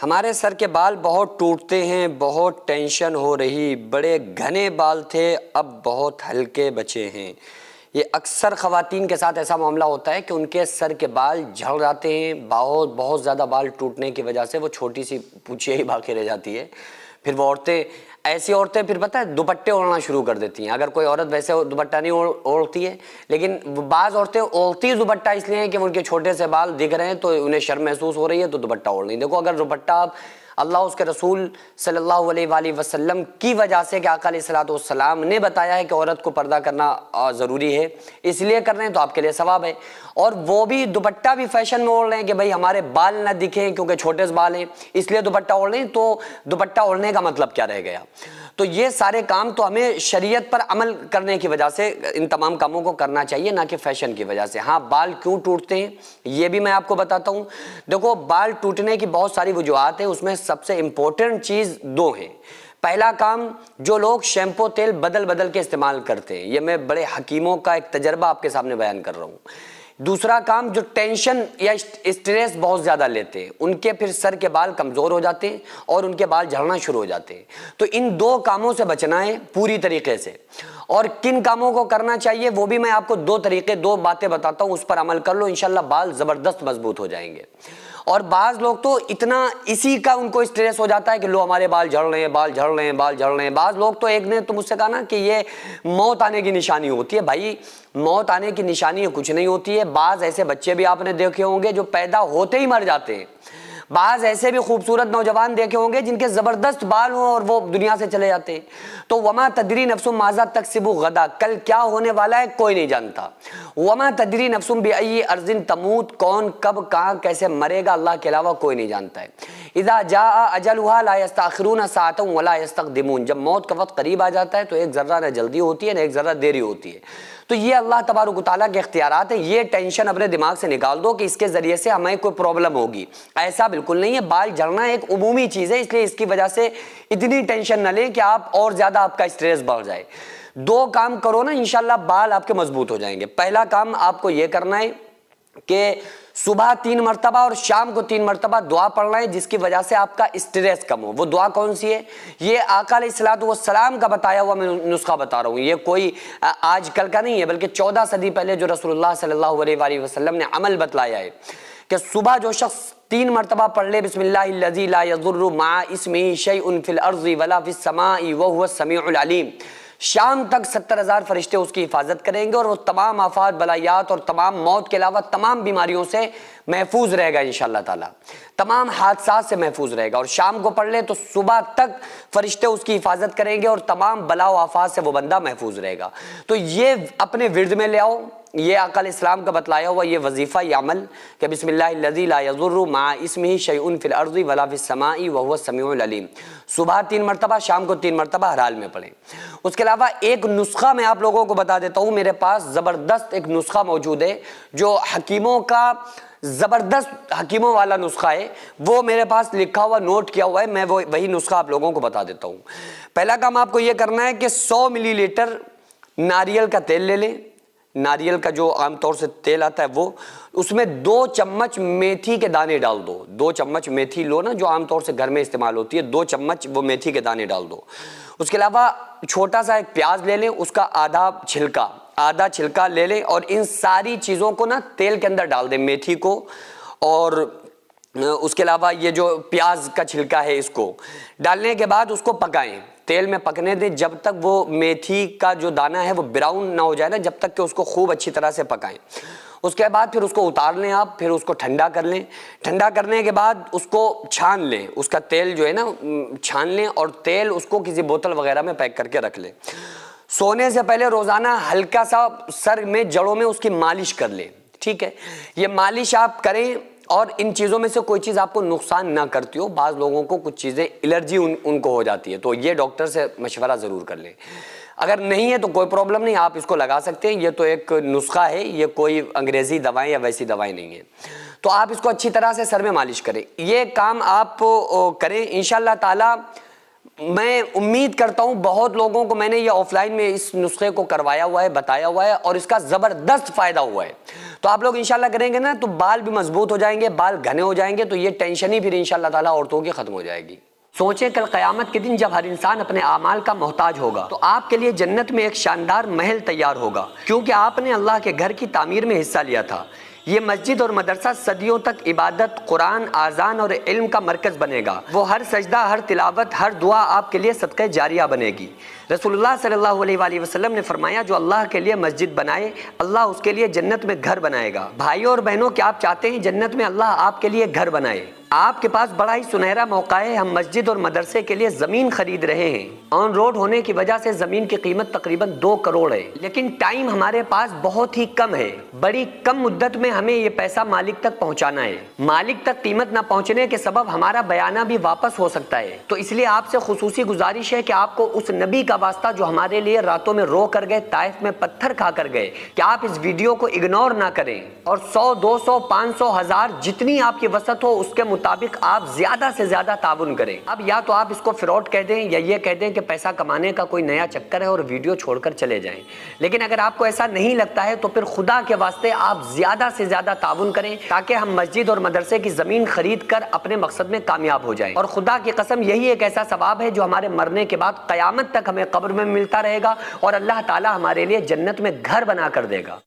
ہمارے سر کے بال بہت ٹوٹتے ہیں، بہت ٹینشن ہو رہی، بڑے گھنے بال تھے اب بہت ہلکے بچے ہیں۔ یہ اکثر خواتین کے ساتھ ایسا معاملہ ہوتا ہے کہ ان کے سر کے بال جھڑ جاتے ہیں، بہت زیادہ بال ٹوٹنے کی وجہ سے وہ چھوٹی سی پونچھیں ہی باقی رہ جاتی ہے۔ پھر وہ ایسی عورتیں پھر پتہ ہے دوپٹے اوڑھنا شروع کر دیتی ہیں۔ اگر کوئی عورت ویسے دوپٹہ نہیں اوڑھتی ہے، لیکن بعض عورتیں اوڑھتی دوپٹہ اس لیے ہیں کہ ان کے چھوٹے سے بال دکھ رہے ہیں تو انہیں شرم محسوس ہو رہی ہے تو دوپٹہ اوڑھ نہیں۔ دیکھو اگر دوپٹہ آپ اللہ اس کے رسول صلی اللہ علیہ وآلہ وسلم کی وجہ سے کہ آقا علیہ الصلوۃ والسلام نے بتایا ہے کہ عورت کو پردہ کرنا ضروری ہے، اس لیے کر رہے ہیں تو آپ کے لیے ثواب ہے۔ اور وہ بھی دوپٹہ بھی فیشن میں اوڑھ رہے ہیں کہ بھائی ہمارے بال نہ دکھیں کیونکہ چھوٹے سے بال ہیں اس لیے دوپٹہ اوڑھ رہے ہیں، تو دوپٹہ اوڑھنے کا مطلب کیا رہ گیا؟ تو یہ سارے کام تو ہمیں شریعت پر عمل کرنے کی وجہ سے ان تمام کاموں کو کرنا چاہیے، نہ کہ فیشن کی وجہ سے۔ ہاں، بال کیوں ٹوٹتے ہیں یہ بھی میں آپ کو بتاتا ہوں۔ دیکھو بال ٹوٹنے کی بہت ساری وجوہات ہیں، اس میں سب سے امپورٹنٹ چیز دو ہیں۔ پہلا کام، جو لوگ شیمپو تیل بدل کے استعمال کرتے ہیں، یہ میں بڑے حکیموں کا ایک تجربہ آپ کے سامنے بیان کر رہا ہوں۔ دوسرا کام، جو ٹینشن یا اسٹریس بہت زیادہ لیتے ہیں، ان کے پھر سر کے بال کمزور ہو جاتے ہیں اور ان کے بال جھڑنا شروع ہو جاتے ہیں۔ تو ان دو کاموں سے بچنا ہے پوری طریقے سے۔ اور کن کاموں کو کرنا چاہیے وہ بھی میں آپ کو دو باتیں بتاتا ہوں، اس پر عمل کر لو، انشاءاللہ بال زبردست مضبوط ہو جائیں گے۔ اور بعض لوگ تو اتنا اسی کا ان کو اسٹریس ہو جاتا ہے کہ لو ہمارے بال جھڑ رہے ہیں، بال جھڑ رہے ہیں، بال جھڑ رہے ہیں۔ بعض لوگ تو، ایک نے تو مجھ سے کہا نا کہ یہ موت آنے کی نشانی ہوتی ہے۔ بھائی موت آنے کی نشانی کچھ نہیں ہوتی ہے۔ بعض ایسے بچے بھی آپ نے دیکھے ہوں گے جو پیدا ہوتے ہی مر جاتے ہیں۔ بعض ایسے بھی خوبصورت نوجوان دیکھے ہوں گے جن کے زبردست بال ہوں اور وہ دنیا سے چلے جاتے ہیں۔ تو وما تدری نفس ماذا تکسب غدا، کل کیا ہونے والا ہے کوئی نہیں جانتا۔ وما تدری نفس بأی ارض تموت، کون کب کہاں کیسے مرے گا اللہ کے علاوہ کوئی نہیں جانتا ہے۔ اذا جاء اجلها لا يستأخرون ساعة ولا يستقدمون، جب موت کا وقت قریب آ جاتا ہے تو ایک ذرہ نہ جلدی ہوتی ہے نہ ایک ذرہ دیری ہوتی ہے۔ تو یہ اللہ تبارک و تعالیٰ کے اختیارات ہیں۔ یہ ٹینشن اپنے دماغ سے نکال دو کہ اس کے ذریعے سے ہمیں کوئی پرابلم ہوگی، ایسا بالکل نہیں ہے۔ بال جھڑنا ایک عمومی چیز ہے، اس لیے اس کی وجہ سے اتنی ٹینشن نہ لیں کہ آپ اور زیادہ آپ کا اسٹریس بڑھ جائے۔ دو کام کرو نا، انشاءاللہ بال آپ کے مضبوط ہو جائیں گے۔ پہلا کام آپ کو یہ کرنا ہے کہ صبح 3 مرتبہ اور شام کو 3 مرتبہ دعا پڑھنا ہے جس کی وجہ سے آپ کا اسٹریس کم ہو۔ وہ دعا کون سی ہے؟ یہ آقا علیہ الصلوۃ والسلام کا بتایا ہوا میں نسخہ بتا رہا ہوں، یہ کوئی آج کل کا نہیں ہے بلکہ 14 صدی پہلے جو رسول اللہ صلی اللہ علیہ وآلہ وسلم نے عمل بتلایا ہے کہ صبح جو شخص 3 مرتبہ پڑھ لے بسم اللہ الذی لا یضر مع اسمہ شیء فی الارض ولا فی السماء وہو السمیع العلیم، شام تک 70,000 فرشتے اس کی حفاظت کریں گے اور وہ تمام آفات بلایات اور تمام موت کے علاوہ تمام بیماریوں سے محفوظ رہے گا انشاءاللہ تعالی، تمام حادثات سے محفوظ رہے گا۔ اور شام کو پڑھ لے تو صبح تک فرشتے اس کی حفاظت کریں گے اور تمام بلا و آفات سے وہ بندہ محفوظ رہے گا۔ تو یہ اپنے ورد میں لے آؤ، یہ آقا علیہ السلام کا بتلایا ہوا یہ وظیفہ، یہ عمل کہ بسم اللہ الذی لا یضر مع اسمہ شیء فی الارض ولا فی السماء وہو السمیع العلیم، صبح 3 مرتبہ شام کو 3 مرتبہ ہر حال میں پڑھیں۔ اس کے علاوہ ایک نسخہ میں آپ لوگوں کو بتا دیتا ہوں، میرے پاس زبردست ایک نسخہ موجود ہے جو حکیموں کا زبردست حکیموں والا نسخہ ہے، وہ میرے پاس لکھا ہوا نوٹ کیا ہوا ہے، میں وہی نسخہ آپ لوگوں کو بتا دیتا ہوں۔ پہلا کام آپ کو یہ کرنا ہے کہ 100 ملی لیٹر ناریل کا تیل لے لیں، ناریل کا جو عام طور سے تیل آتا ہے وہ، اس میں 2 چمچ میتھی کے دانے ڈال دو۔ 2 چمچ میتھی لو نا جو عام طور سے گھر میں استعمال ہوتی ہے، 2 چمچ وہ میتھی کے دانے ڈال دو۔ اس کے علاوہ چھوٹا سا ایک پیاز لے لیں، اس کا آدھا چھلکا لے لیں اور ان ساری چیزوں کو نا تیل کے اندر ڈال دیں، میتھی کو اور اس کے علاوہ یہ جو پیاز کا چھلکا ہے اس کو ڈالنے کے بعد اس کو پکائیں، تیل میں پکنے دیں جب تک وہ میتھی کا جو دانہ ہے وہ براؤن نہ ہو جائے نا، جب تک کہ اس کو خوب اچھی طرح سے پکائیں۔ اس کے بعد پھر اس کو اتار لیں آپ، پھر اس کو ٹھنڈا کر لیں۔ ٹھنڈا کرنے کے بعد اس کو چھان لیں، اس کا تیل جو ہے نا چھان لیں اور تیل اس کو کسی بوتل وغیرہ میں پیک کر کے رکھ لیں۔ سونے سے پہلے روزانہ ہلکا سا سر میں جڑوں میں اس کی مالش کر لیں، ٹھیک ہے؟ یہ مالش آپ کریں اور ان چیزوں میں سے کوئی چیز آپ کو نقصان نہ کرتی ہو، بعض لوگوں کو کچھ چیزیں الرجی ان کو ہو جاتی ہے، تو یہ ڈاکٹر سے مشورہ ضرور کر لیں۔ اگر نہیں ہے تو کوئی پرابلم نہیں، آپ اس کو لگا سکتے ہیں، یہ تو ایک نسخہ ہے، یہ کوئی انگریزی دوائیں یا ویسی دوائیں نہیں ہیں۔ تو آپ اس کو اچھی طرح سے سر میں مالش کریں، یہ کام آپ کریں انشاءاللہ تعالی۔ میں امید کرتا ہوں بہت لوگوں کو میں نے یہ آف لائن میں اس نسخے کو کروایا ہوا ہے، بتایا ہوا ہے اور اس کا زبردست فائدہ ہوا ہے۔ تو آپ لوگ انشاءاللہ کریں گے نا تو بال بھی مضبوط ہو جائیں گے، بال گھنے ہو جائیں گے، تو یہ ٹینشن ہی پھر انشاءاللہ تعالیٰ عورتوں کی ختم ہو جائے گی۔ سوچیں کل قیامت کے دن جب ہر انسان اپنے اعمال کا محتاج ہوگا تو آپ کے لیے جنت میں ایک شاندار محل تیار ہوگا، کیونکہ آپ نے اللہ کے گھر کی تعمیر میں حصہ لیا تھا۔ یہ مسجد اور مدرسہ صدیوں تک عبادت، قرآن، آذان اور علم کا مرکز بنے گا۔ وہ ہر سجدہ، ہر تلاوت، ہر دعا آپ کے لیے صدقہ جاریہ بنے گی۔ رسول اللہ صلی اللہ علیہ وآلہ وسلم نے فرمایا جو اللہ کے لیے مسجد بنائے اللہ اس کے لیے جنت میں گھر بنائے گا۔ بھائیوں اور بہنوں، کیا آپ چاہتے ہیں جنت میں اللہ آپ کے لیے گھر بنائے؟ آپ کے پاس بڑا ہی سنہرا موقع ہے۔ ہم مسجد اور مدرسے کے لیے زمین خرید رہے ہیں۔ آن روڈ ہونے کی وجہ سے زمین کی قیمت تقریباً 2 کروڑ ہے، لیکن ٹائم ہمارے پاس بہت ہی کم ہے۔ بڑی کم مدت میں ہمیں یہ پیسہ مالک تک پہنچانا ہے۔ مالک تک قیمت نہ پہنچنے کے سبب ہمارا بیانہ بھی واپس ہو سکتا ہے۔ تو اس لیے آپ سے خصوصی گزارش ہے کہ آپ کو اس نبی کا واسطہ جو ہمارے لیے راتوں میں رو کر گئے، طائف میں پتھر کھا کر گئے، کہ آپ اس ویڈیو کو اگنور نہ کریں اور 100، 200، 500، 1000 جتنی آپ کی وسعت ہو اس کے مطابق آپ زیادہ سے زیادہ تعاون کریں۔ اب یا تو آپ اس کو فراڈ کہہ دیں یا یہ کہہ دیں کہ پیسہ کمانے کا کوئی نیا چکر ہے اور ویڈیو چھوڑ کر چلے جائیں، لیکن اگر آپ کو ایسا نہیں لگتا ہے تو پھر خدا کے واسطے آپ زیادہ سے زیادہ تعاون کریں تاکہ ہم مسجد اور مدرسے کی زمین خرید کر اپنے مقصد میں کامیاب ہو جائیں۔ اور خدا کی قسم یہی ایک ایسا ثواب ہے جو ہمارے مرنے کے بعد قیامت تک ہمیں قبر میں ملتا رہے گا اور اللہ تعالی ہمارے لیے جنت میں گھر بنا کر دے گا۔